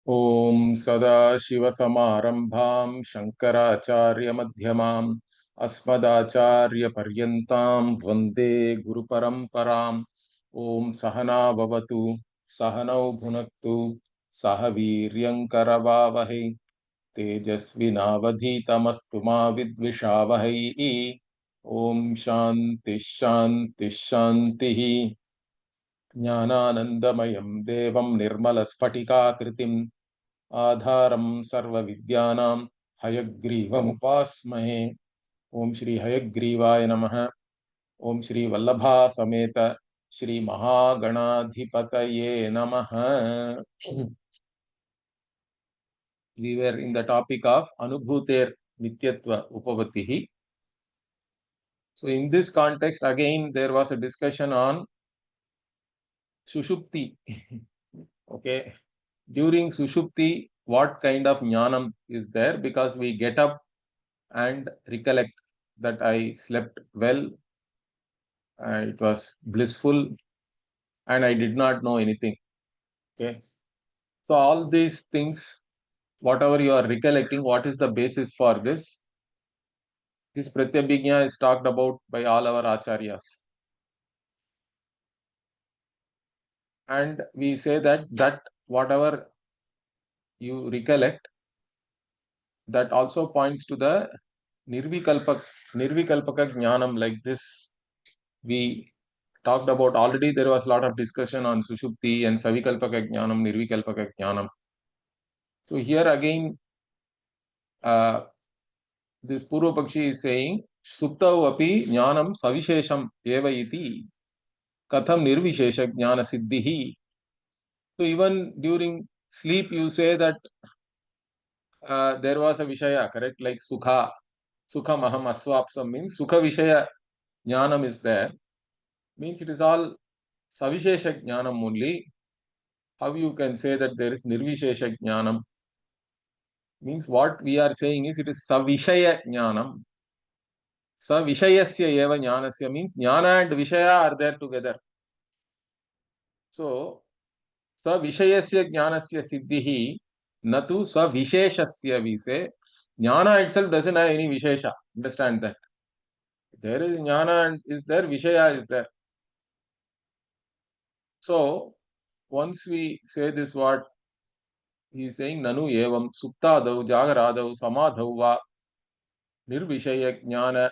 Om Sadashiva-Samarambham Shankara-Acharya-Madhyamam Asmadacharya-Paryantam Vande Guru-Paramparam. Om Sahana Bhavatu Sahanau Bhunaktu Sahaviryankaravavahe Tejasvinavadhitamastu ma vidvishavahai. Om Shanti Shanti Shanti. Jnananandamaям devam nirmalaspatikakritim Adharam sarva vidyanam hayagrivam upasmahe. Om Shri Hayagrivaya Namaha. Om Shri Vallabha Sameta Shri Mahaganadhipataye Namaha. We were in the topic of anubhuter-nityatva-upapattih. So in this context, again, there was a discussion on Sushupti. Okay. During Sushupti, what kind of jnanam is there? Because we get up and recollect that I slept well, it was blissful, and I did not know anything. Okay. So all these things, whatever you are recollecting, what is the basis for this? This Pratyabhijna is talked about by all our acharyas. And we say that whatever you recollect, that also points to the Nirvikalpaka Jnanam. Like this, we talked about already. There was a lot of discussion on Sushupti and Savikalpaka Jnanam, Nirvikalpaka Jnanam. So here again, this Purva Pakshi is saying, Suptau api jnanam savishesham eva iti katham nirvishesha jnana siddhihi. So even during sleep, you say that there was a Vishaya, correct? Like Sukha, Sukha Maham Aswapsam means Sukha Vishaya Jnanam is there. Means it is all Savishesha Jnanam only. How you can say that there is Nirvishesha Jnanam? Means what we are saying is it is Savishaya Jnanam. Savishayasya eva jnanasya means jnana and Vishaya are there together. So, Savishayasya jnanasya siddhihi natu Savisheshasya we say. Jnana itself doesn't have any Vishesha. Understand that. There is jnana and is there, Vishaya is there. So, once we say this word, he is saying Nanu evam suptadau jagaradau samadhau va nirvishaya jnana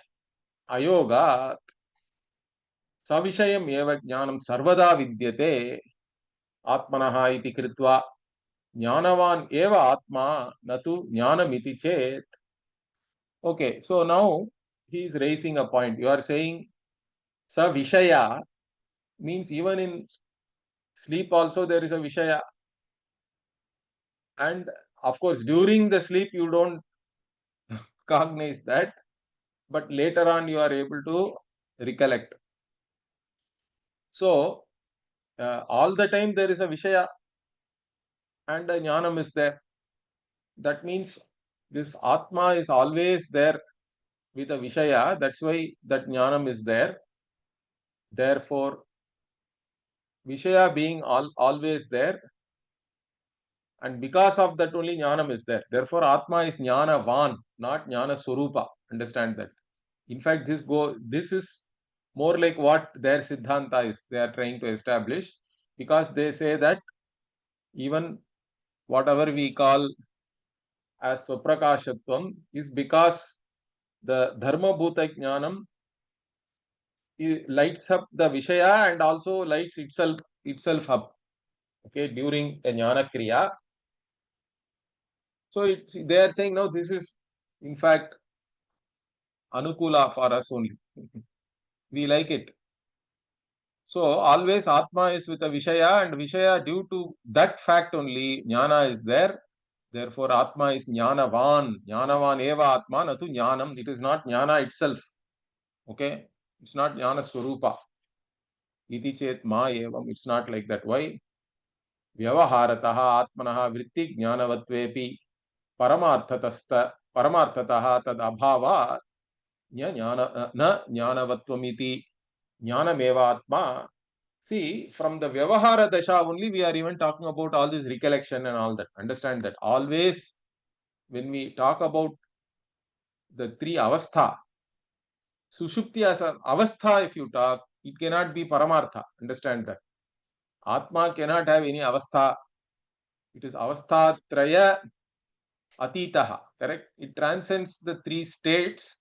ayoga savishayam eva jnanam sarvada vidyate atmanaha iti kritva jnanavan eva atma natu jnanamiti chet. Okay, so now he is raising a point. You are saying savishaya means even in sleep also there is a Vishaya. And of course, during the sleep you don't cognize that, but later on you are able to recollect. So, all the time there is a Vishaya and a Jnanam is there. That means this Atma is always there with a Vishaya. That's why that Jnanam is there. Therefore, Vishaya being always there, and because of that only Jnanam is there. Therefore, Atma is Jnanavan, not Jnana Swarupa. Understand that. In fact, this is more like what their Siddhanta is. They are trying to establish, because they say that even whatever we call as Swaprakashatvam is because the Dharma Bhuta Jnanam lights up the Vishaya and also lights itself up. Okay, during a Jnana Kriya. So they are saying now this is in fact Anukula for us only. We like it. So always Atma is with a Vishaya, and Vishaya, due to that fact only Jnana is there. Therefore Atma is Jnanavan. Jnanavan eva Atma natu Jnanam. It is not Jnana itself. Okay? It's not Jnana Swarupa. Iti chet ma evam. It's not like that. Why? Vyavaharataha Atmanaha Vritti Jnanavatvepi Paramarthataha tad abhava na Jnanavattvamiti Jnanameva Atma See, from the Vyavahara Dasha only, we are even talking about all this recollection and all that. Understand that. Always, when we talk about the three avastha, Sushupti as an avastha, if you talk, it cannot be Paramartha. Understand that. Atma cannot have any avastha. It is avastha traya atitaha. Correct? It transcends the three states.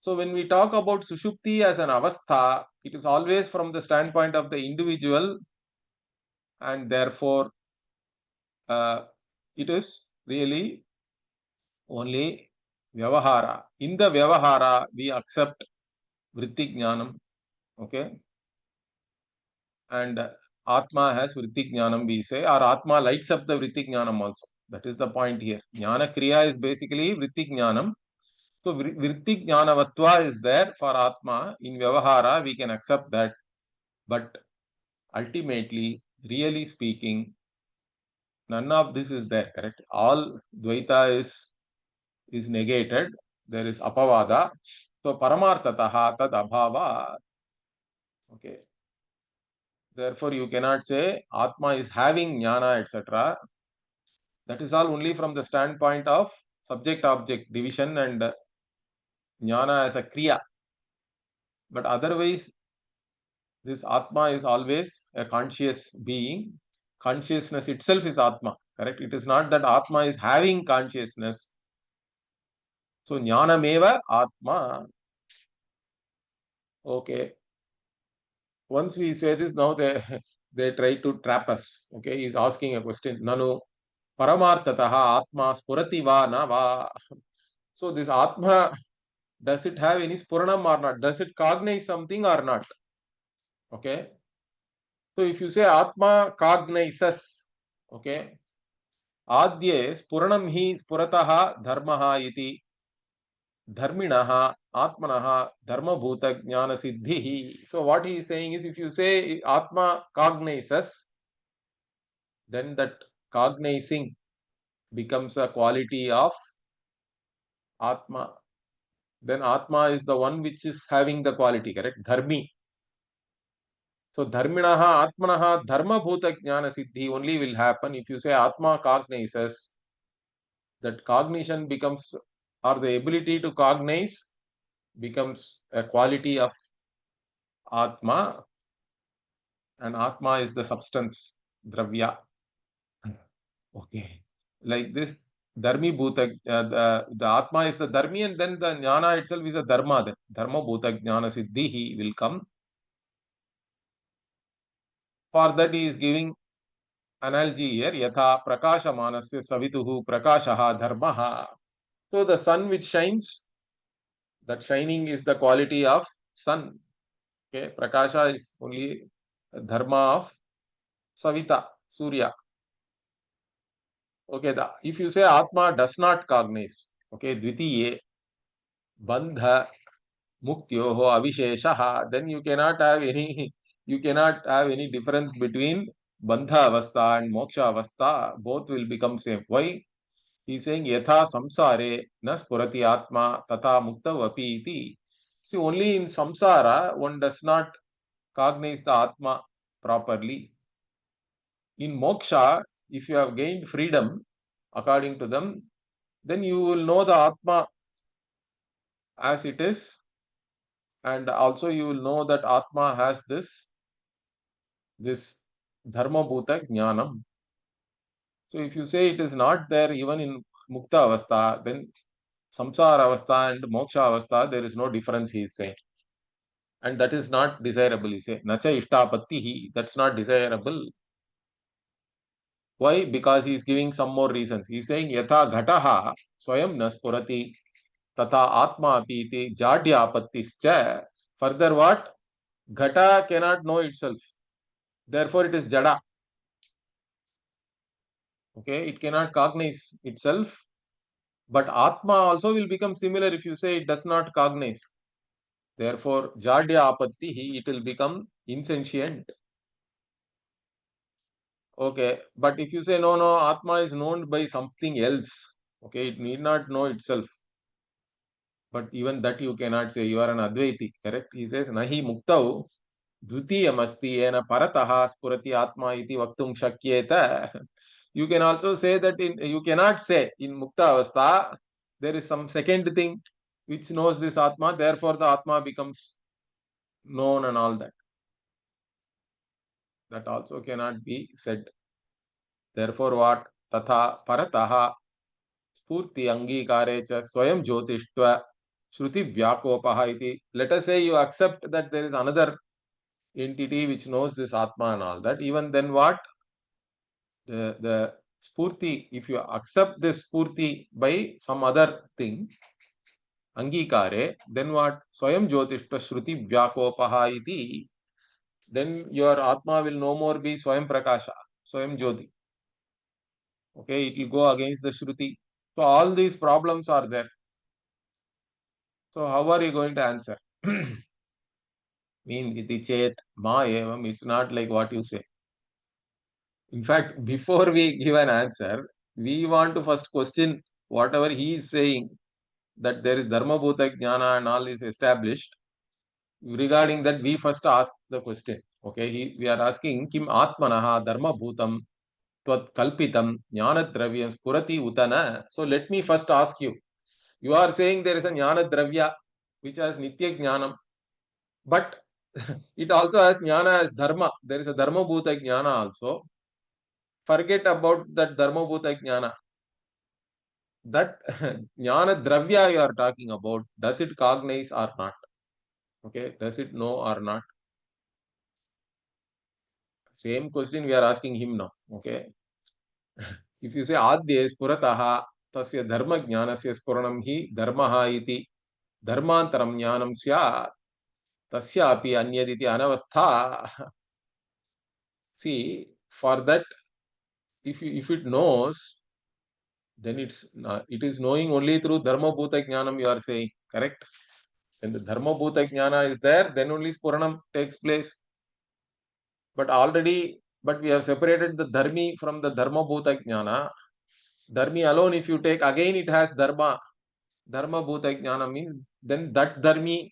So when we talk about Sushupti as an avastha, it is always from the standpoint of the individual, and therefore it is really only Vyavahara. In the Vyavahara, we accept Vritti Jnanam. Okay. And Atma has Vritti Jnanam, we say, or Atma lights up the Vritti Jnanam also. That is the point here. Jnana Kriya is basically Vritti Jnanam. So Vritti Jnanavatva is there for Atma. In Vyavahara, we can accept that. But ultimately, really speaking, none of this is there, correct? All Dvaita is negated. There is Apavada. So Paramartataha tad abhava. Okay. Therefore, you cannot say Atma is having jnana, etc. That is all only from the standpoint of subject-object division and jnana as a kriya. But otherwise, this Atma is always a conscious being. Consciousness itself is Atma, correct? It is not that Atma is having consciousness. So, jnanameva Atma. Okay. Once we say this, now they try to trap us. Okay. He is asking a question. Nanu paramartataha Atma spurati va na va. So, this Atma, does it have any spuranam or not? Does it cognize something or not? Okay. So if you say Atma cognizes, okay, Adye spuranam hi spurataha dharmaha iti dharminaha atmanaha dharma bhuta jnana siddhihi. So what he is saying is, if you say Atma cognizes, then that cognizing becomes a quality of Atma. Then Atma is the one which is having the quality, correct? Dharmi. So dharminaha atmanaha dharma bhuta jnana siddhi only will happen if you say Atma cognizes. That cognition becomes, or the ability to cognize becomes a quality of Atma, and Atma is the substance, Dravya. Okay. Like this, Dharmi Bhuta, the Atma is the Dharmi, and then the Jnana itself is a Dharma. The Dharma Bhuta Jnana Siddhi will come. For that, he is giving analogy here. Yatha Prakasha Manasya Savituhu Prakashaha Dharmaha. So the sun which shines, that shining is the quality of sun. Okay, Prakasha is only dharma of Savita, Surya. Okay, if you say Atma does not cognize, okay, Dvitiye, Bandha, Muktyoho, Avisheshaha, then you cannot have any difference between Bandha Avastha and Moksha Avastha. Both will become same. Why? He is saying Yatha Samsare na Spurati Atma Tata Muktavapi iti. See, only in Samsara one does not cognize the Atma properly. In moksha, if you have gained freedom, according to them, then you will know the Atma as it is, and also you will know that Atma has this Dharma Bhuta Jnanam. So if you say it is not there even in Mukta Avastha, then Samsara Avastha and Moksha Avastha, there is no difference, he is saying. And that is not desirable, he says. Nacha Ishtapattihi, that's not desirable. Why? Because he is giving some more reasons. He is saying, Yatha Ghataha Swayam Naspurati Tata Atma Apiti Jadya Apattischa. Further, what? Ghata cannot know itself. Therefore, it is Jada. Okay, it cannot cognize itself. But Atma also will become similar if you say it does not cognize. Therefore, Jadya Apattihi, it will become insentient. Okay, but if you say no, Atma is known by something else. Okay, it need not know itself. But even that you cannot say. You are an Advaiti, correct? He says, Nahi Muktau द्वितीयमस्ति येन परतः स्फुरति आत्मा इति वक्तुं शक्येत. You can also say that you cannot say in mukta avastha there is some second thing which knows this atma, therefore the atma becomes known and all that. That also cannot be said. Therefore what? Tatha parataha spurti angikare cha swayam jyotishtva shruti vyakopaha iti. Let us say you accept that there is another entity which knows this atma and all that. Even then what? The spurti, if you accept this spurti by some other thing, angikare, then what? Swayam jyotishta shruti vyakopaha iti. Then your atma will no more be swayam prakasha, swayam jyoti. Okay, it will go against the shruti. So all these problems are there. So how are you going to answer? Means iti chet ma evam, it's not like what you say. In fact, before we give an answer, we want to first question whatever he is saying, that there is dharma bhuta jnana and all is established. Regarding that, we first ask the question. Okay, we are asking kim atmanaha dharma bhutam tvat kalpitam jnana dravyam spurati utana. So let me first ask you. You are saying there is a jnana dravya which has nitya jnanam, but it also has jnana as dharma. There is a dharma bhuta jnana also. Forget about that dharma bhuta jnana. That jnana dravya you are talking about, does it cognize or not? Okay, does it know or not? Same question we are asking him now. Okay, if you say adye spurataha tasya dharma jnanasya spuranam hi dharmaha iti dharmantaram jnanam syat tasya api anyaditi anavastha. See, for that, if it knows, then it is knowing only through dharma bhuta jnanam, you are saying, correct? When the dharma bhuta jnana is there, then only spuranam takes place. But we have separated the dharmi from the dharma bhuta jnana. Dharmi alone, if you take, again it has dharma. Dharma bhuta jnana means, then that dharmi,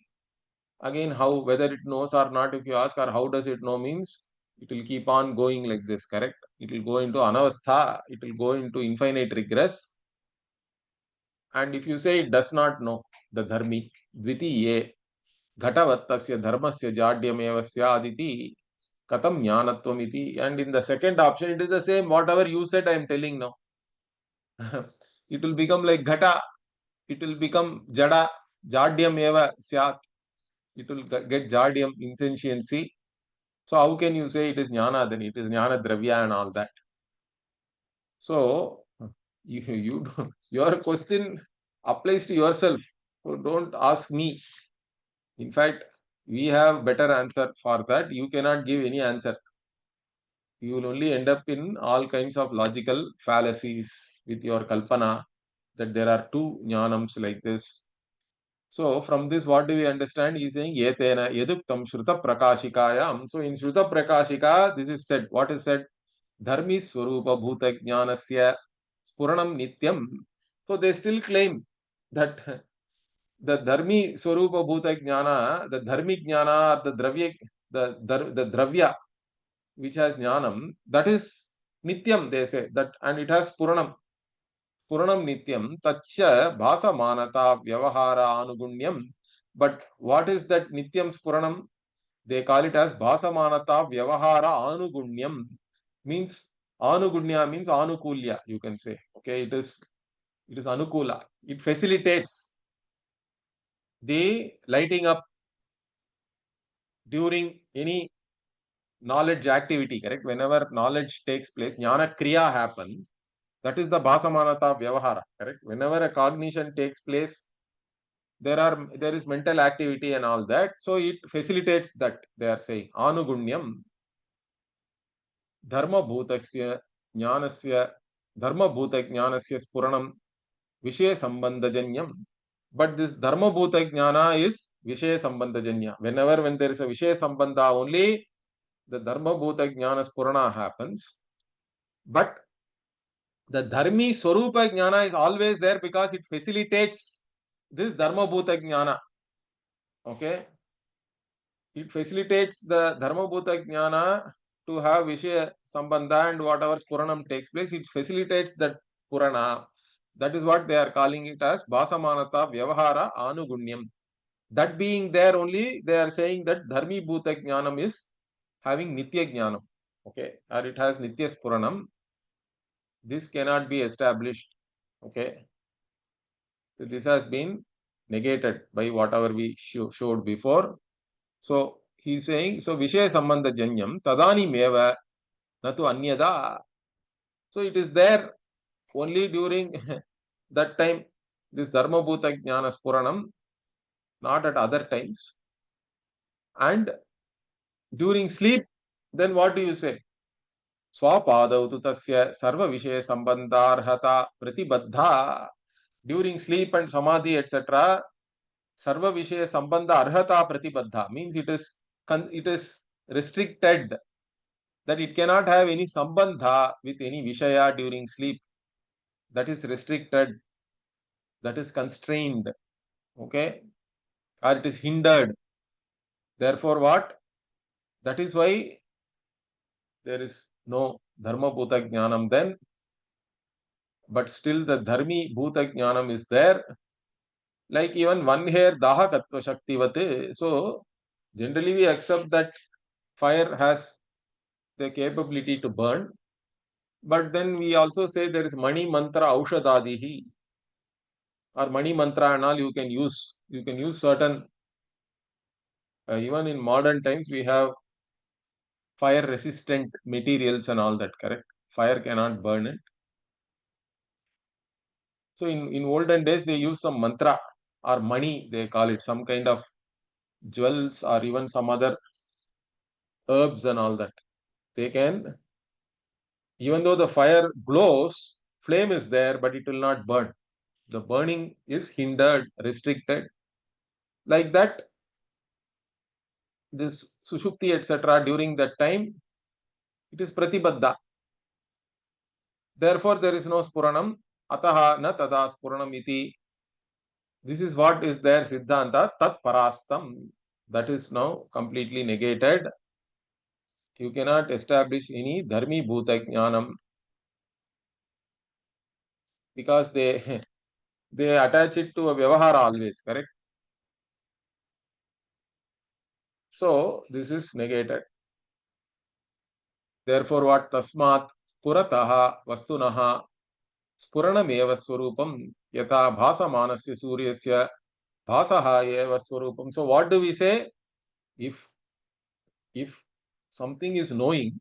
again how, whether it knows or not, if you ask, or how does it know, means it will keep on going like this, correct? It will go into anavastha, it will go into infinite regress. And if you say it does not know, the dharmi, dvitiye, ghatavattasya dharmasya jadyameva syaditi, katam jnanatvam iti. And in the second option, it is the same, whatever you said, I am telling now. It will become like ghata, it will become jada, jadyam eva syat. It will get jadyam, insentiency. So how can you say it is jnana then? It is jnana dravya and all that. So your question applies to yourself. So don't ask me. In fact, we have better answer for that. You cannot give any answer. You will only end up in all kinds of logical fallacies with your kalpana that there are two jnanams like this. So from this, what do we understand? He is saying yetena yeduktam shruta prakashikayam. So in shruta prakashika, this is said. What is said? Dharmi swarupa bhuta jnanasya spuranam nityam. So they still claim that the dharmi swarupa bhuta jnana, the dharmi jnana, the dravya which has jnanam, that is nityam, they say that, and it has puranam. Puranam nityam tacha bhasa manata vyavahara anugunyam. But what is that nityam spuranam? They call it as bhasa manata vyavahara anugunyam. Means anugunya means anukulya, you can say. Okay, it is anukula. It facilitates the lighting up during any knowledge activity, correct? Whenever knowledge takes place, jnana kriya happens. That is the bhasamanata vyavahara, correct? Whenever a cognition takes place, there is mental activity and all that. So it facilitates that, they are saying. Anugunyam dharma bhutasya jnanasya dharma bhuta jnanasya spuranam vishaya sambandhajanyam. But this dharma bhuta jnana is vishaya sambandhajanya. When there is a vishaya sambandha only, the dharma bhuta jnana spurana happens. But the dharmi swarupa jnana is always there because it facilitates this dharma bhuta jnana. Okay. it facilitates the dharma bhuta jnana to have Vishaya Sambandha and whatever Puranam takes place, it facilitates that Purana. That is what they are calling it as Bhasamanata Vyavahara Anugunyam. That being there only, they are saying that Dharmi Bhuta Jnanam is having Nitya Jnanam. Okay, or it has Nitya Spuranam. This cannot be established. Okay, so this has been negated by whatever we showed before. So he is saying, so Vishaya Sambandha Janyam Tadani Meva Natu Anyada. So it is there only during that time, this Dharma Bhuta Jnana Spuranam, not at other times. And during sleep, then what do you say? Swapadau tu tasya sarva vishaya sambandharhata pratibadha. During sleep and samadhi, etc., sarva vishaya sambandha arhata pratibadha means it is restricted, that it cannot have any sambandha with any vishaya during sleep. That is restricted, that is constrained, okay, or it is hindered. Therefore, what? That is why there is no dharma bhuta jnanam then, but still the dharmi bhuta jnanam is there. Like even one hair daha kattva shaktivate. So generally we accept that fire has the capability to burn, but then we also say there is mani mantra aushadadihi, or mani mantra and all you can use. You can use certain, even in modern times we have fire resistant materials and all that, correct? Fire cannot burn it. So in olden days they use some mantra or mani, they call it, some kind of jewels or even some other herbs and all that. They can, even though the fire glows, flame is there, but it will not burn. The burning is hindered, restricted. Like that, this sushupti, etc., during that time, it is pratibadda. Therefore, there is no spuranam. Ataha na tada spuranam iti. This is what is there, Siddhanta, tat parastam. That is now completely negated. You cannot establish any dharmi bhuta jnanam because they they attach it to a vyavahara always, correct? So this is negated. Therefore, what? Tasmat purataha vastunaha spuranameva swarupam yata bhasamanasya suryasya bhasaha eva swarupam. So what do we say? If something is knowing,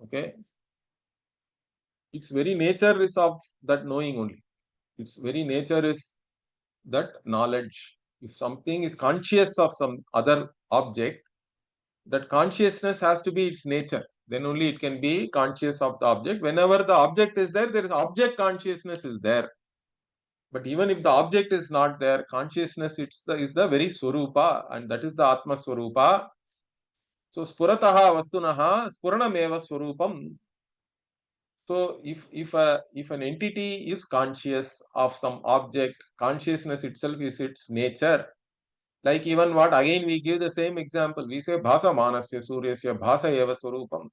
okay, its very nature is of that knowing only. Its very nature is that knowledge. If something is conscious of some other object, that consciousness has to be its nature. Then only it can be conscious of the object. Whenever the object is there, there is object consciousness is there. But even if the object is not there, consciousness is the very swarupa, and that is the Atma swarupa. So spurataha vastunaha spuranameva swarupam. So if an entity is conscious of some object, consciousness itself is its nature. Like even what, again we give the same example. We say bhasa manasya suryasya bhasa eva swarupam.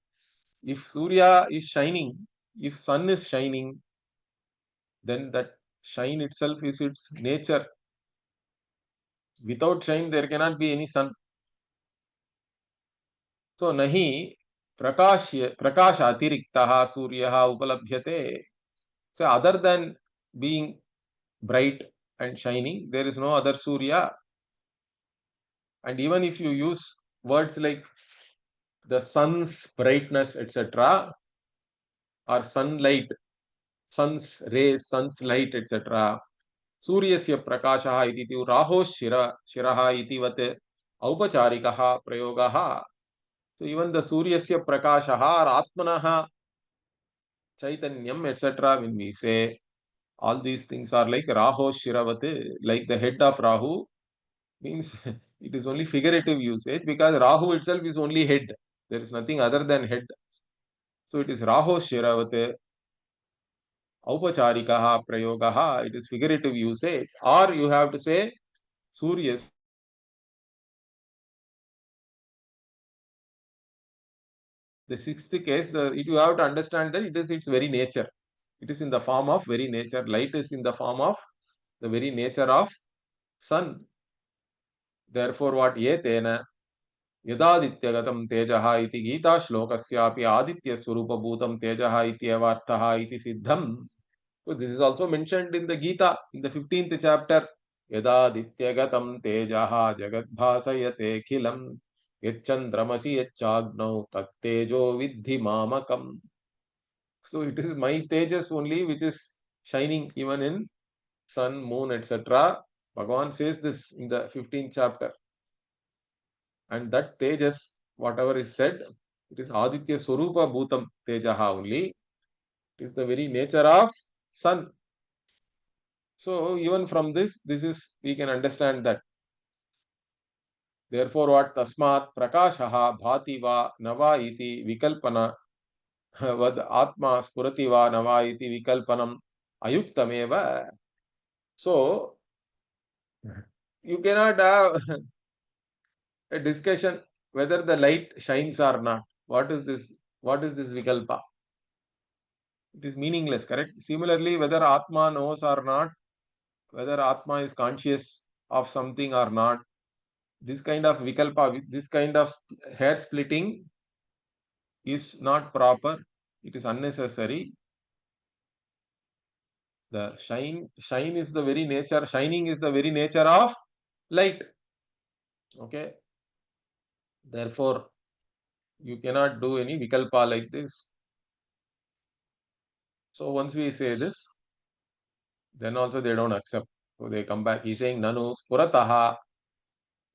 If Surya is shining, if sun is shining, then that shine itself is its nature. Without shine, there cannot be any sun. So nahi prakasha atiriktaha suryaha upalabhyate. So other than being bright and shining, there is no other Surya. And even if you use words like the sun's brightness, etc., or sunlight, sun's rays, sun's light, etc., Suryasya prakashaha iti tu raho shiraha iti vate aupacharikaha prayogaha. So even the Suryasya prakashaha or atmanaha chaitanyam, etc., when we say, all these things are like raho shiravate, like the head of Rahu, means it is only figurative usage because Rahu itself is only head. There is nothing other than head. So it is raho shiravate aupacharikaha prayogaha. It is figurative usage. Or you have to say Suryas The sixth case, you have to understand that it is its very nature. It is in the form of very nature. Light is in the form of the very nature of sun. Therefore, what yetena yadadityagatam tejaha iti Gita shlokasyapi aditya swarupabhutam tejaha iti evarthaha iti siddham. So this is also mentioned in the Gita in the 15th chapter. Yadadityagatam tejaha jagadbhasayate khilam yachandramasi yachagnav tattejo vidhi mamakam. So it is my tejas only which is shining even in sun, moon, etc. Bhagavan says this in the 15th chapter. And that tejas, whatever is said, it is Aditya Swarupa Bhutam Tejaha only. It is the very nature of sun. So even from this we can understand that. Therefore, what tasmat prakashaha bhati va nava iti vikalpana vad atma spurati va nava iti vikalpanam ayuktameva. So you cannot have a discussion whether the light shines or not. What is this? What is this vikalpa? It is meaningless, correct? Similarly, whether Atma knows or not, whether Atma is conscious of something or not, this kind of vikalpa, this kind of hair splitting is not proper. It is unnecessary. The shine is the very nature, shining is the very nature of light. Okay. Therefore, you cannot do any vikalpa like this. So once we say this, then also they don't accept. So they come back. He's saying, Nanu spurataha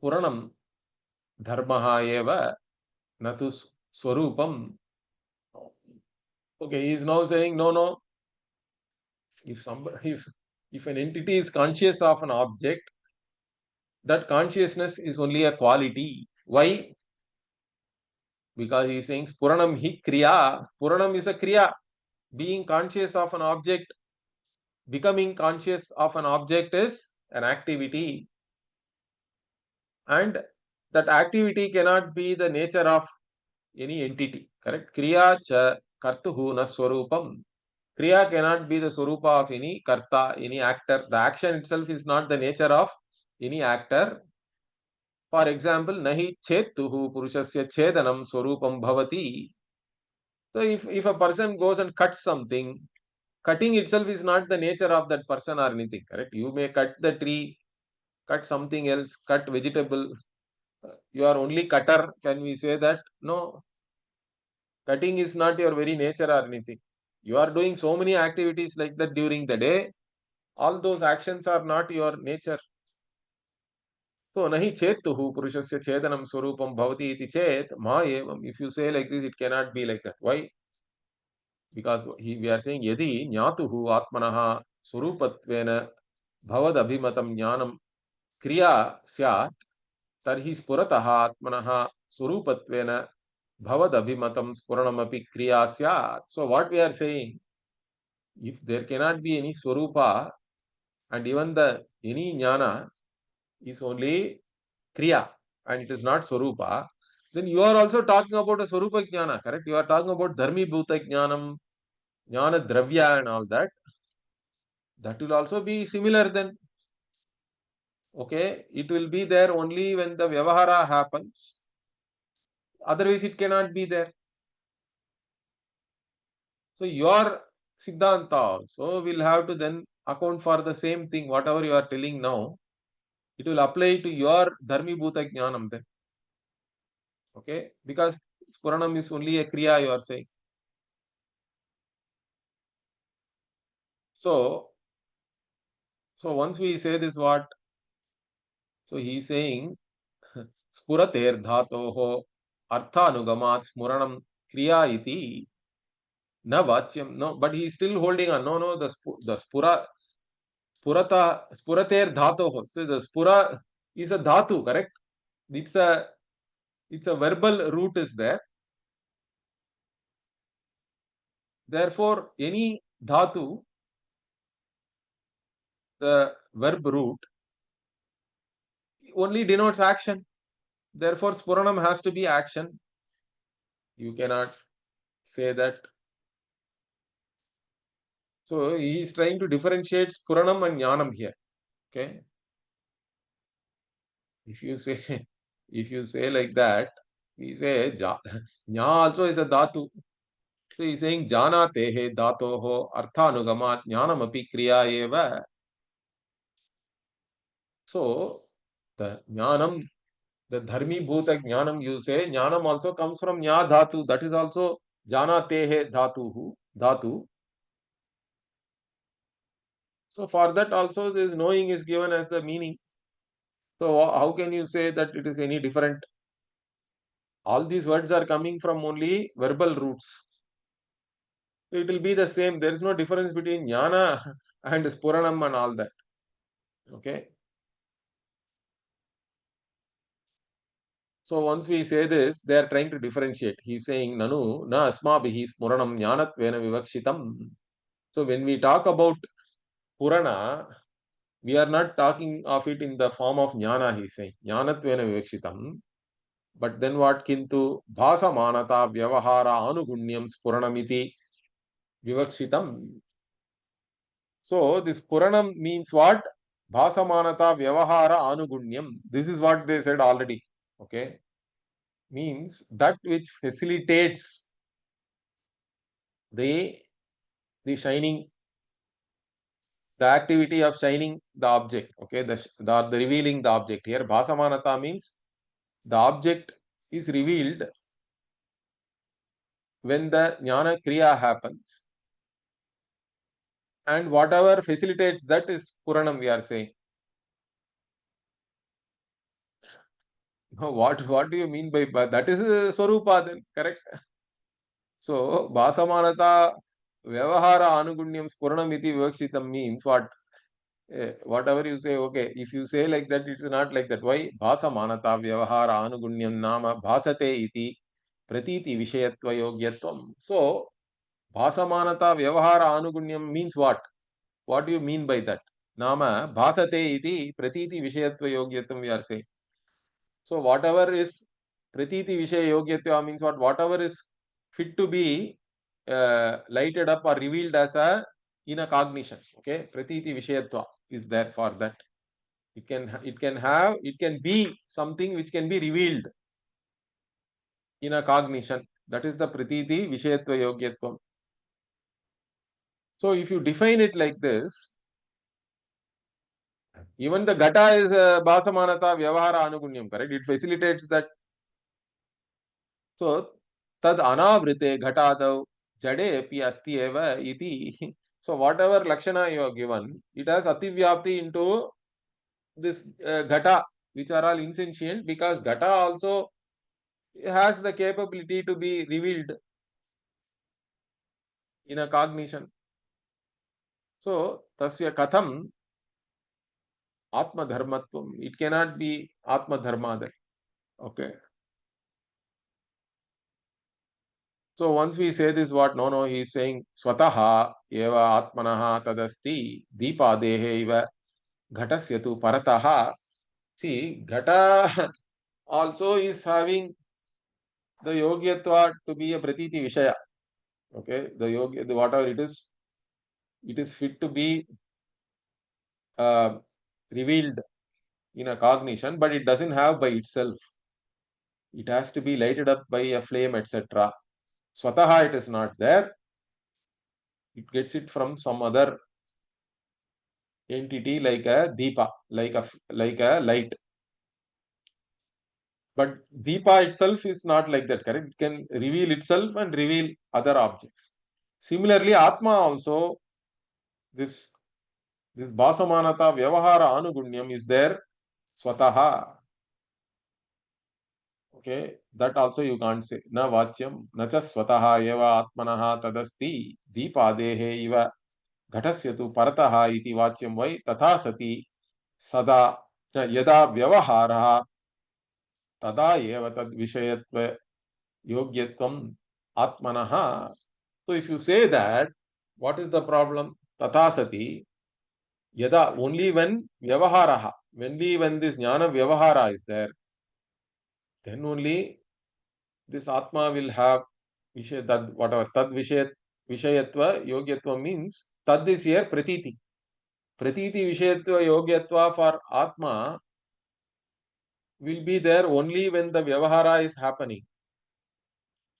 puranam dharmaha eva natu swarupam. Okay, he is now saying, no. If an entity is conscious of an object, that consciousness is only a quality. Why? Because he is saying Puranam hi kriya. Puranam is a kriya. Being conscious of an object, becoming conscious of an object is an activity. And that activity cannot be the nature of any entity. Correct? Kriya cha kartuhu na swarupam. Kriya cannot be the swarupa of any karta, any actor. The action itself is not the nature of any actor. For example, nahi chetuhu purushasya chedanam swarupam bhavati. So if a person goes and cuts something, cutting itself is not the nature of that person or anything, correct? You may cut the tree, cut something else, cut vegetable. You are only cutter. Can we say that? No. Cutting is not your very nature or anything. You are doing so many activities like that during the day. All those actions are not your nature. So, nahi chetuhu purushasya chedanam swarupam bhavati iti chet ma evam. If you say like this, it cannot be like that. Why? Because we are saying yadi jnatuhu atmanaha swarupatvena bhavad abhimatam jnanam kriya syat tarhi spurataha atmanaha swarupatvena bhavad abhimatam spuranamapi kriya syat. So, what we are saying, if there cannot be any swarupa and even the any jnana is only kriya and it is not swarupa, then you are also talking about a swarupa jnana, correct? You are talking about dharmi bhuta jnanam, jnana dravya and all that. That will also be similar then. Okay, it will be there only when the vyavahara happens. Otherwise, it cannot be there. So your Siddhanta also will have to then account for the same thing, whatever you are telling now. It will apply to your dharmi bhuta jnanam then. Okay, because Puranam is only a kriya you are saying. So once we say this, what? So he is saying spurater dhatoho arthanugamat smuranam kriya iti na vachyam. No, but he is still holding on. No, the spurater dhatoho. So the spura is a dhatu, correct? It's a verbal root is there. Therefore, any dhatu, the verb root, only denotes action. Therefore, spuranam has to be action. You cannot say that. So he is trying to differentiate Spuranam and Jnanam here. Okay. If you say if you say like that, we say Jna also is a dhatu. So he is saying Jana tehe dhatoho arthanugamat jnanamapi kriya eva. So the jnanam, the dharmi bhuta jnanam, you say jnanam also comes from nya dhatu. That is also jana tehe dhatu. So for that also this knowing is given as the meaning. So how can you say that it is any different? All these words are coming from only verbal roots. So it will be the same. There is no difference between jnana and spuranam and all that. Okay. So once we say this, they are trying to differentiate. He is saying, Nanu, na asmabihi spuranam jnanatvena vivakshitam. So when we talk about Purana, we are not talking of it in the form of jnana, he is saying. Jnanatvena vivakshitam. But then what? Kintu bhasa manata vyavahara anugunyam spuranamiti vivakshitam. So this Puranam means what? Bhasamanata vyavahara anugunyam. This is what they said already. Okay. Means that which facilitates the the shining, the activity of shining the object. Okay, the revealing the object. Here Bhasamanata means the object is revealed when the jnana kriya happens. And whatever facilitates that is Puranam, we are saying. What do you mean by that? Is Swarupa then, correct? So Bhasamanata Vyavahara Anugunyam Spuranamiti Vivakshitam means what? Whatever you say, okay. If you say like that, it is not like that. Why? Bhasamanata Vyavahara Anugunyam Nama Bhasate iti Pratiti Vishayatva Yogyatvam. So Bhasamanata Vyavahara Anugunyam means what? What do you mean by that? Nama Bhasate iti Pratiti Vishayatva Yogyatvam, we are saying. So whatever is Pratiti Vishaya Yogyatva means what? Whatever is fit to be lighted up or revealed as a in a cognition. Okay, Pratiti Vishayatva is there for that. It can be something which can be revealed in a cognition. That is the Pratiti Vishayatva Yogyatvam. So if you define it like this, even the Gata is Bhasamanata Vyavahara Anugunyam, correct? It facilitates that. So tad anavrite ghatadav jade api asti eva iti. So whatever lakshana you have given, it has ativyapti into this ghata, which are all insentient, because ghata also has the capability to be revealed in a cognition. So tasya katham atma dharmatvam. It cannot be atma dharma there. Okay. So once we say this, what? No, he is saying swataha eva atmanaha tadasti deepadehe iva ghatasya tu parataha. See, ghata also is having the yogyatva to be a pratiti vishaya. Okay, the yogya, whatever it is fit to be uh, revealed in a cognition, but it doesn't have by itself. It has to be lighted up by a flame, etc. Swataha it is not there. It gets it from some other entity like a deepa, like a light. But deepa itself is not like that, correct? It can reveal itself and reveal other objects. Similarly, Atma also, this Bhasamanata Vyavahara Anugunyam is there, Swataha. Okay, that also you can't say. Na Vachyam, Nacha Swataha Eva Atmanaha Tadasti, Deepadehe Iva Ghatasyatu Parataha iti Vachyam Vai Tatha Sati Sada Yada Vyavaharaha Tada Eva Tad Vishayatva Yogyatvam Atmanaha. So if you say that, what is the problem? Tatha Sati Yada, only when Vyavaharaha, when this Jnana Vyavahara is there, then only this Atma will have Vishaya, tad, whatever, tad Vishayatva, Yogyatva means, tad is here Pratiti. Pratiti Vishayatva, Yogyatva for Atma will be there only when the Vyavahara is happening.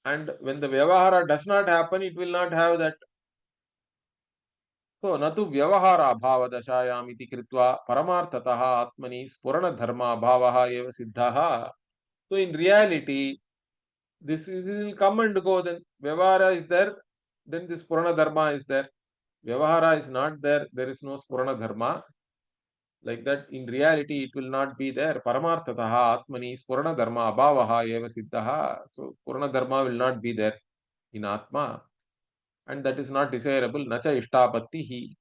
And when the Vyavahara does not happen, it will not have that. So, natu Vyavahara Bhava Dashayam iti kritva Paramarthataha Atmani Spurana Dharma Bhavaha eva Siddhaha. So, in reality, this will come and go. Then Vyavahara is there, then this Spurana Dharma is there. Vyavahara is not there, there is no Spurana Dharma. Like that, in reality, it will not be there. Paramarthataha Atmani Spurana Dharma Abhavaha eva Siddhaha. So, Spurana Dharma will not be there in Atma. And that is not desirable. Nacha Ishtapattihi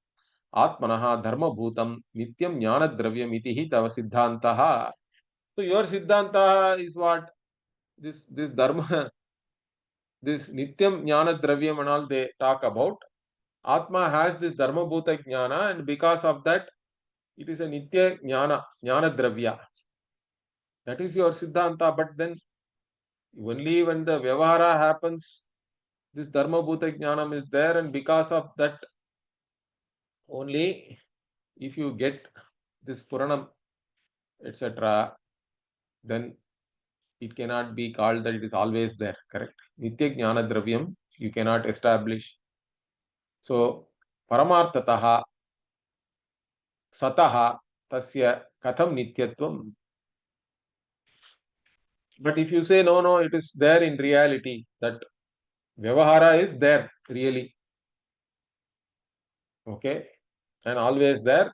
Atmanaha Dharma Bhutam Nityam Jnana Dravyam iti tava Siddhantaha. So, your Siddhanta is what? This Dharma, this Nityam Jnana Dravyam and all they talk about. Atma has this Dharma Bhuta Jnana, and because of that, it is a Nitya Jnana, Jnana Dravya. That is your Siddhanta, but then only when the Vyavahara happens, this Dharma Bhuta Jnanam is there, and because of that, only if you get this Puranam, etc., then it cannot be called that it is always there, correct? Nitya Jnana Dravyam, you cannot establish. So, Paramarthataha Sataha Tasya Katham Nityatvam. But if you say, no, it is there in reality, that Vyavahara is there, really. Okay? And always there,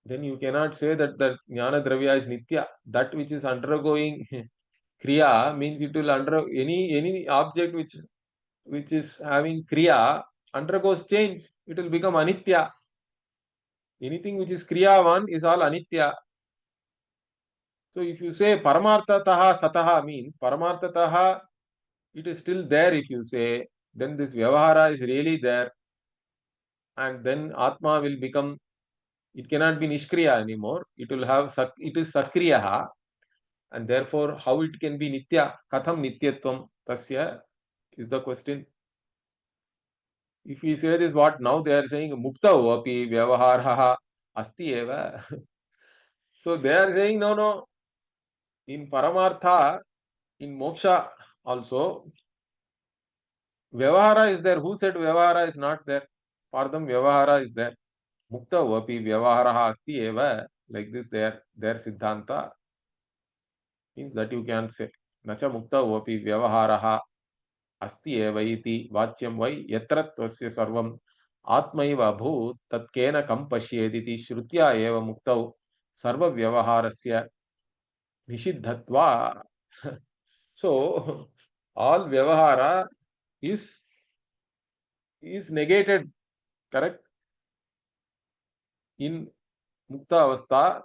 then you cannot say that the Jnana Dravya is Nitya. That which is undergoing Kriya means it will undergo any object which is having Kriya undergoes change. It will become Anitya. Anything which is Kriyavan is all Anitya. So if you say Paramarthataha Sataha means Paramarthataha, it is still there if you say, then this Vyavahara is really there. And then Atma will become, it cannot be Nishkriya anymore. It will have, it is Sakriyaha. And therefore, how it can be Nitya? Katham Nityatvam Tasya is the question. If we say this, what now they are saying, Mukta Vapi Vyavaharaha Asti Eva. So they are saying, no, in Paramartha, in Moksha also, Vyavahara is there. Who said Vyavahara is not there? For them, Vyavahara is there. Mukta Vapi Vyavaharaha Asti Eva. Like this, their Siddhanta means that you can say. Nacha Mukta Vapi Vyavaharaha Asti eva iti vachyam vai yatratvasya sarvam atmaiva bhut tatkena kam pashyediti shrutya eva muktau sarva vyavaharasya nishiddhatva. So all vyavahara is negated, correct? In mukta avastha,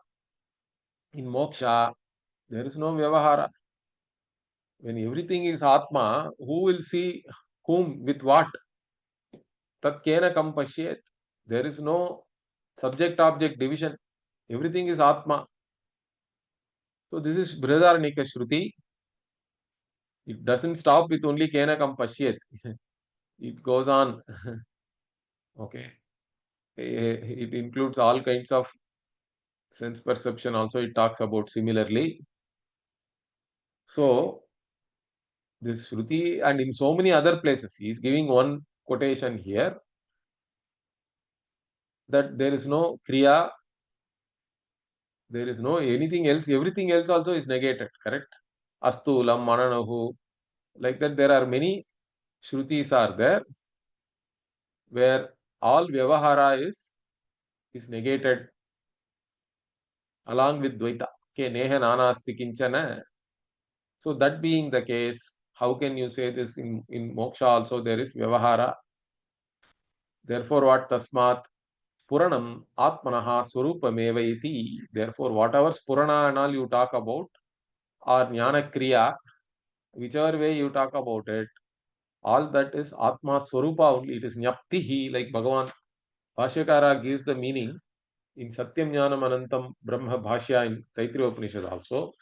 in moksha, there is no vyavahara. When everything is atma, who will see whom with what? Tatkena kam pashyet. There is no subject-object division. Everything is Atma. So this is Brihadaranyaka Shruti. It doesn't stop with only Kena Kam Pashyet. It goes on. Okay. It includes all kinds of sense perception also. It talks about similarly. So this Shruti, and in so many other places, he is giving one quotation here that there is no Kriya, there is no anything else, everything else also is negated, correct? Astulam, Mananahu, like that there are many Shrutis are there where all Vyavahara is negated along with Dvaita. Okay, Neha Nanasti Kinchana. So that being the case, how can you say this in Moksha also there is Vyavahara? Therefore, what Tasmat Puranam Atmanaha Swarupameva iti. Therefore, whatever Purana and all you talk about, or Jnana Kriya, whichever way you talk about it, all that is Atma Swarupa only. It is Nyaptihi, like Bhagavan Bhashyakara gives the meaning in Satyam Jnanam Anantam Brahma Bhashya in Taittiriya Upanishad also.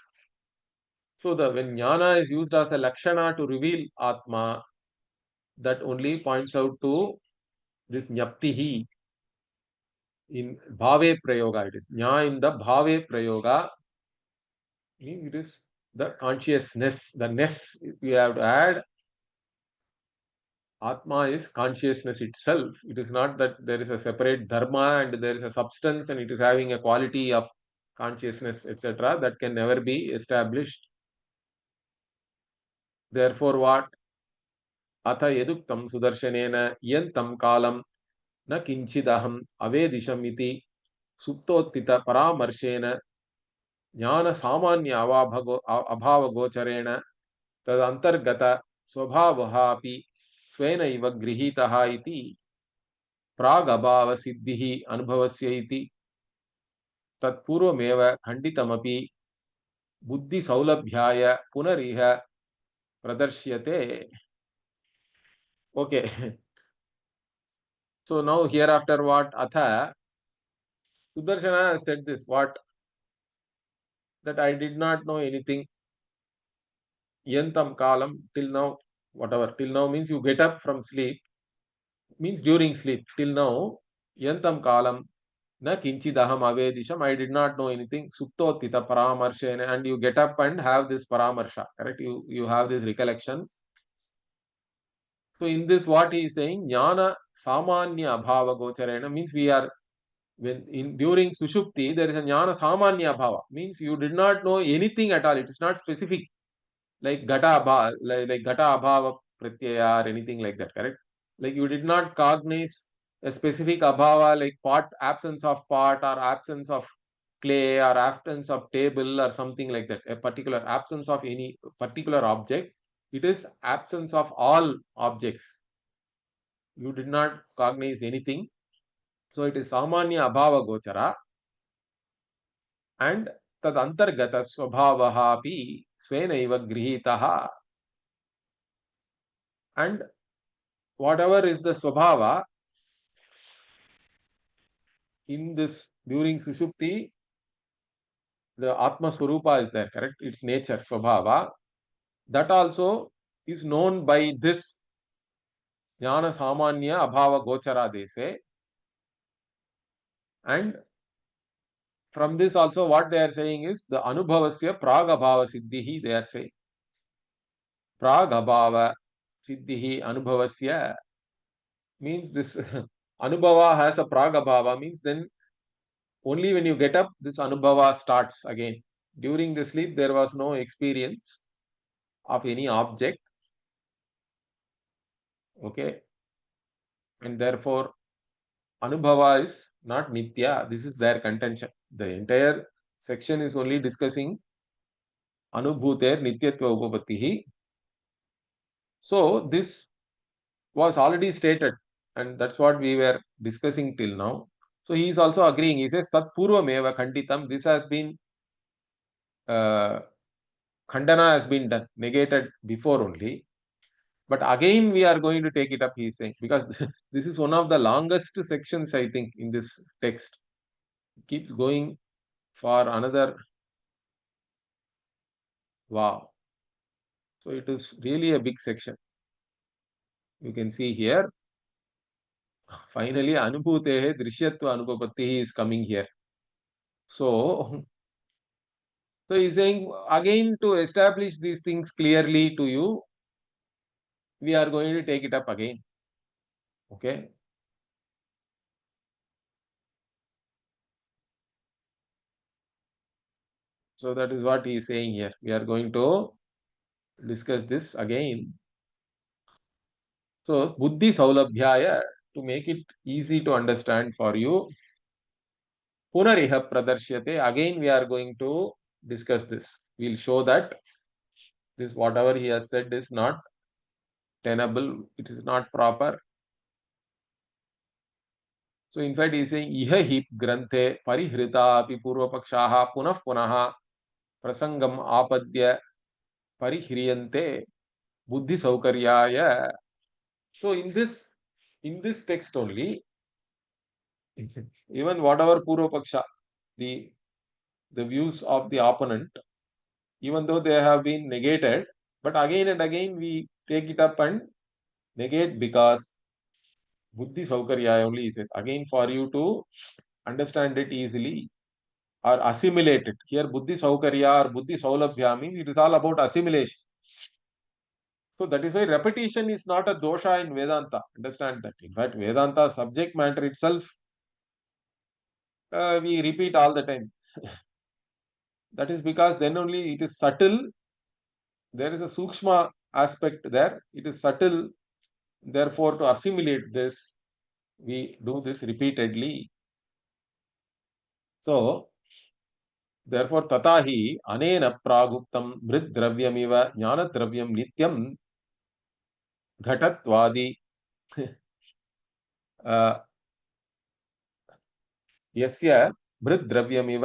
So when jnana is used as a lakshana to reveal Atma, that only points out to this jnaptihi in bhave prayoga. It is jna in the bhave prayoga. It is the consciousness, the ness. We have to add Atma is consciousness itself. It is not that there is a separate dharma and there is a substance and it is having a quality of consciousness, etc. That can never be established. Therefore, what? Atha yeduktam sudarshanena yantam kalam na kinchidaham avedisham iti suptottita paramarshena jnana samanya abhava gocharena tad antargata swabhavaha api swena iva grihitaha iti प्राग अभाव सिद्धि अनुभवस्य इति तत्पूर्वमेव खंडितमपि बुद्धि सौलभ्याय पुनरिह प्रदर्श्यते. Okay. So now hereafter what? Atha Sudarshana has said this, what? That I did not know anything. Yantam kalam, till now, whatever. Till now means you get up from sleep, means during sleep. Till now, yantam kalam, na kinchidaham avedisham, I did not know anything. Suptotita paramarsha, and you get up and have this paramarsha, correct? You have this recollections. So in this, what he is saying, jnana samanya abhava gocharena, means we are, when in during sushupti there is a jnana samanya abhava, means you did not know anything at all. It is not specific, like gata abhava, like gata abhava pratyaya or anything like that, correct? Like you did not cognize a specific abhava, like absence of pot or absence of clay or absence of table or something like that, a particular absence of any particular object. It is absence of all objects. You did not cognize anything. So it is samanya abhava gochara, and tad antargata swabhavaha api svenaiva grihitaha, and whatever is the swabhava in this during sushupti, the atma swarupa is there, correct? Its nature, swabhava, that also is known by this jnana samanya abhava gochara dese. And from this also what they are saying is the anubhavasya pragabhava siddhihi, they are saying. Pragabhava siddhihi anubhavasya means this anubhava has a pragabhava, means then only when you get up this anubhava starts again. During the sleep there was no experience of any object. Okay. And therefore anubhava is not nitya. This is their contention. The entire section is only discussing anubhuter-nityatva-upapattih. So this was already stated, and that's what we were discussing till now. So he is also agreeing. He says tat purvameva khanditam. This has been khandana has been done, negated before only. But again we are going to take it up, he is saying, because this is one of the longest sections, I think, in this text. It keeps going for another, wow. So it is really a big section. You can see here, finally anubhutehe drishyatva anupapatti is coming here. So he's saying again, to establish these things clearly to you, we are going to take it up again. Okay. So that is what he is saying here. We are going to discuss this again. So buddhi saulabhyaya, to make it easy to understand for you, punariha pradarsyate, again we are going to discuss this. We'll show that this whatever he has said is not tenable, it is not proper. So in fact he is saying iha hi granthe parihrita api purvapakshaha punah punaha prasangam apadya parihriyante buddhi saukaryaya. So in this text only, even whatever purvapaksha, the views of the opponent, even though they have been negated, but again and again we take it up and negate because buddhi saukarya only is it. Again, for you to understand it easily or assimilate it. Here, buddhi saukarya or buddhi saulabhya means it is all about assimilation. So that is why repetition is not a dosha in Vedanta. Understand that. In fact, Vedanta subject matter itself, we repeat all the time. That is because then only it is subtle. There is a sukshma aspect there. It is subtle. Therefore, to assimilate this, we do this repeatedly. So, therefore, tatahi anena praguptam mrid dravyamiva jnana dravyam nityam घटत्वादि यस्य मृद् द्रव्यमिव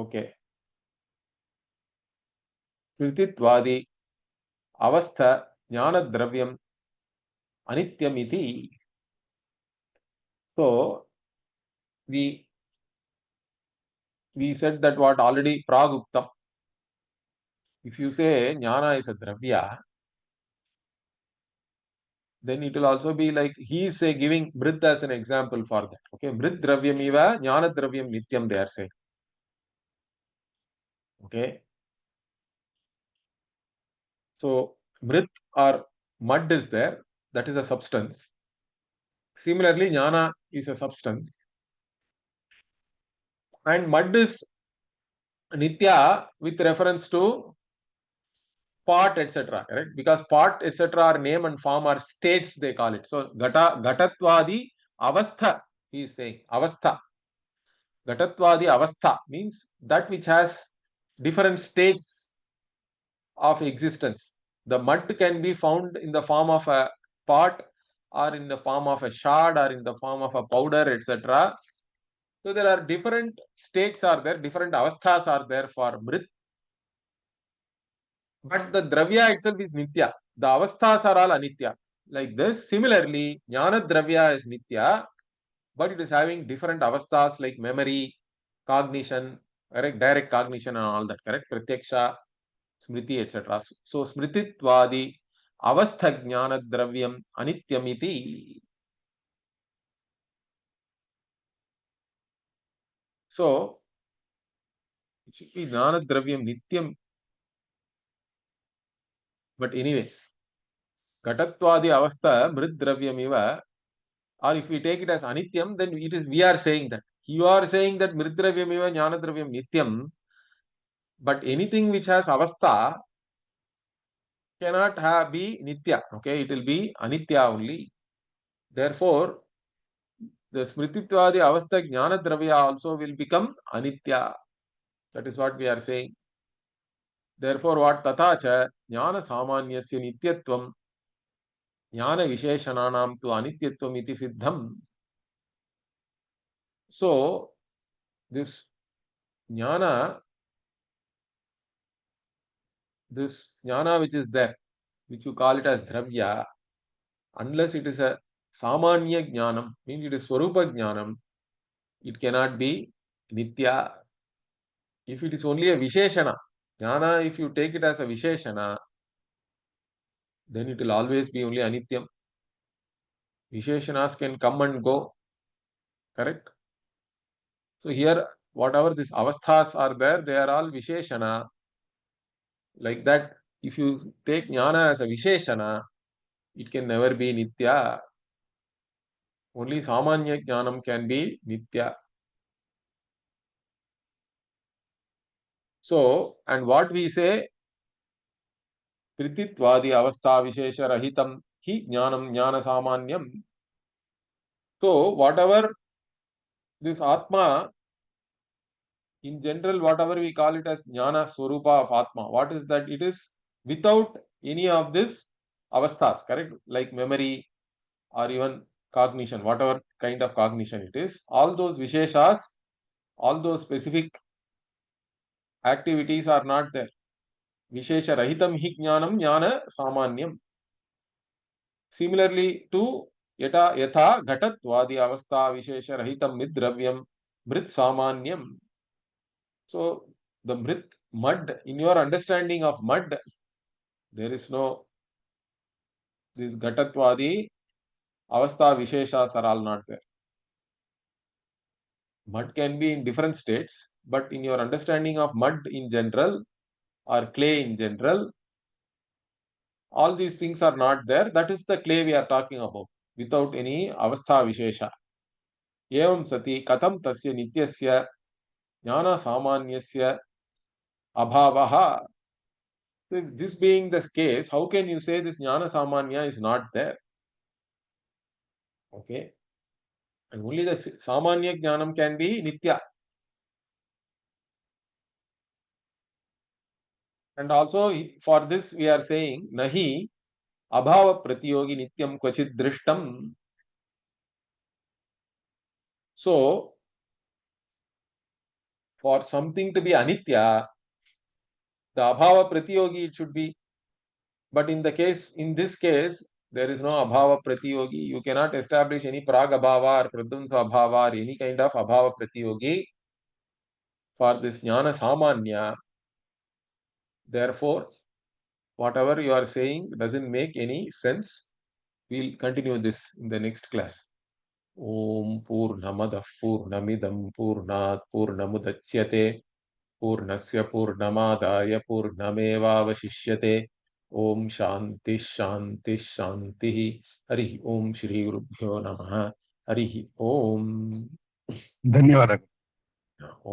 okay कृतित्वादि अवस्थ ज्ञान द्रव्यम अनित्यमिति. So we said that what already praguptam. If you say jnana is a dravya, then it will also be like he is say giving mrid as an example for that. Okay, mrid dravyamiva jnana dravyam nityam they are saying. Okay, so mrid or mud is there, that is a substance. Similarly, jnana is a substance, and mud is nitya with reference to pot, etc. Correct? Because pot, etc. are name and form are states, they call it. So gatatwadi avastha, he is saying avastha. Gatatwadi avastha means that which has different states of existence. The mud can be found in the form of a pot, or in the form of a shard, or in the form of a powder, etc. So there are different states are there, different avasthas are there for mrit. But the dravya itself is nitya. The avasthas are all anitya. Like this, similarly, jnana dravya is nitya, but it is having different avasthas like memory, cognition, correct, direct cognition and all that, correct, pratyaksha, smriti, etc. So smrititvadi avastha jnana dravyam anityamiti. So it should be jnana dravyam nityam. But anyway, gatatvadi avastha mrid dravyamiva, or if we take it as anityam, then it is we are saying that. You are saying that mridravyamiva jnanadravyam nityam, but anything which has avastha cannot be nitya. Okay, it will be anitya only. Therefore, the smrititvadi avastha jnanadravya also will become anitya. That is what we are saying. Therefore, what tatacha jnana samanyasya nityatvam jnana visheshananam tu anityatvam iti siddham. So, this jnana, which is there, which you call it as dravya, unless it is a samanya jnanam, means it is swarupa jnanam, it cannot be nitya. If it is only a visheshana, jnana, if you take it as a visheshana, then it will always be only anityam. Visheshanas can come and go, correct? So here, whatever these avasthas are there, they are all visheshana. Like that, if you take jnana as a visheshana, it can never be nitya. Only samanya jnanam can be nitya. So, and what we say, कृतित्वादि अवस्था विशेष रहितम ही ज्ञानम ज्ञान सामान्यम. So whatever this atma in general, whatever we call it as jnana swarupa of atma, what is that? It is without any of this avasthas, correct, like memory or even cognition, whatever kind of cognition it is, all those visheshas, all those specific activities are not there. Vishesha rahitam hi jnanam jnana samanyam. Similarly to yatha ghatatwadi avastha vishesha rahitam midravyam mrit samanyam. So the mud, in your understanding of mud, there is no, this Ghatatwadi, Avastha Visheshas are all not there. Mud can be in different states, but in your understanding of mud in general or clay in general, all these things are not there. That is the clay we are talking about, without any Avastha Vishesha. Evam sati katam tasya nityasya jnana samanyasya abhavaha. This being the case, how can you say this jnana samanya is not there? Okay. And only the samanya jnanam can be nitya. And also for this we are saying nahi abhava pratiyogi nityam kvachit drishtam. So for something to be anitya, the abhava pratiyogi it should be. But in this case, there is no abhava pratiyogi. You cannot establish any prag abhava or pradvamsa abhava or any kind of abhava pratiyogi for this jnana samanya. Therefore, whatever you are saying doesn't make any sense. We'll continue this in the next class. Om Purnamadah Purnamidam Purnat Purnamudachyate Purnasya Purnamadaya Purnamevavashishyate. Om Shanti Shanti Shanti. Hari Om Shri Gurubhyo Namaha. Hari Om. धन्यवाद. Om.